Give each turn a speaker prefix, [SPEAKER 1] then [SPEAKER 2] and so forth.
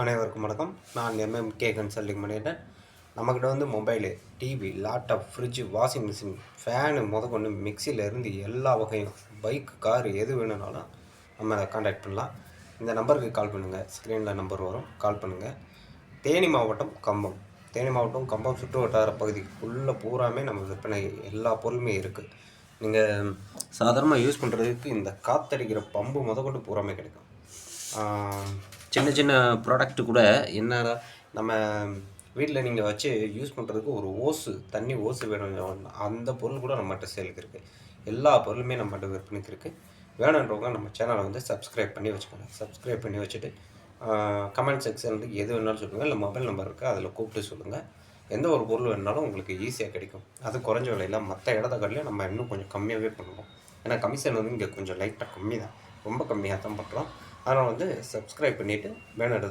[SPEAKER 1] அனைவருக்கும் வணக்கம். நான் எம்எம்கே கன்சல்டிங் பண்ணிட்டேன். நம்மக்கிட்ட வந்து mobile, TV, laptop, fridge, washing machine, fan முதற்கொண்டு மிக்சியிலேருந்து எல்லா வகையும் பைக், கார் எது வேணும்னாலும் நம்ம கான்டாக்ட் பண்ணலாம். இந்த நம்பருக்கு கால் பண்ணுங்கள். ஸ்க்ரீனில் நம்பர் வரும், கால் பண்ணுங்கள். தேனி மாவட்டம் கம்பம். தேனி மாவட்டம் கம்பம் சுற்று வட்டார பகுதிக்குள்ளே பூராமே நம்ம விற்பனை எல்லா பொருளுமே இருக்குது. நீங்கள் சாதாரணமாக யூஸ் பண்ணுறதுக்கு இந்த காற்றடிக்கிற பம்பு முதற்கொண்டு பூராமே கிடைக்கும். சின்ன சின்ன ப்ராடக்ட்டு கூட என்னடா நம்ம வீட்டில் நீங்கள் வச்சு யூஸ் பண்ணுறதுக்கு ஒரு ஓஸு, தண்ணி ஓஸு வேணும், அந்த பொருள் கூட நம்மகிட்ட சேலுக்கு இருக்குது. எல்லா பொருளுமே நம்மகிட்ட விற்பனைக்கு இருக்குது. வேணுன்றவங்க நம்ம சேனலை வந்து சப்ஸ்கிரைப் பண்ணி வச்சுக்கோங்க. சப்ஸ்கிரைப் பண்ணி வச்சுட்டு கமெண்ட் செக்ஷனில் எது வேணாலும் சொல்லுங்கள். இல்லை மொபைல் நம்பர் இருக்குது, அதில் கூப்பிட்டு சொல்லுங்கள். எந்த ஒரு பொருள் வேணாலும் உங்களுக்கு ஈஸியாக கிடைக்கும். அது குறைஞ்ச விலையில் மற்ற இடத்த காட்டிலும் நம்ம இன்னும் கொஞ்சம் கம்மியாகவே பண்ணுவோம். ஏன்னா கமிஷன் வந்து இங்கே கொஞ்சம் லைட்டாக கம்மி தான், ரொம்ப கம்மியாக தான் பண்ணுறோம். அதனால் வந்து சப்ஸ்கிரைப் பண்ணிவிட்டு வேணுன்றது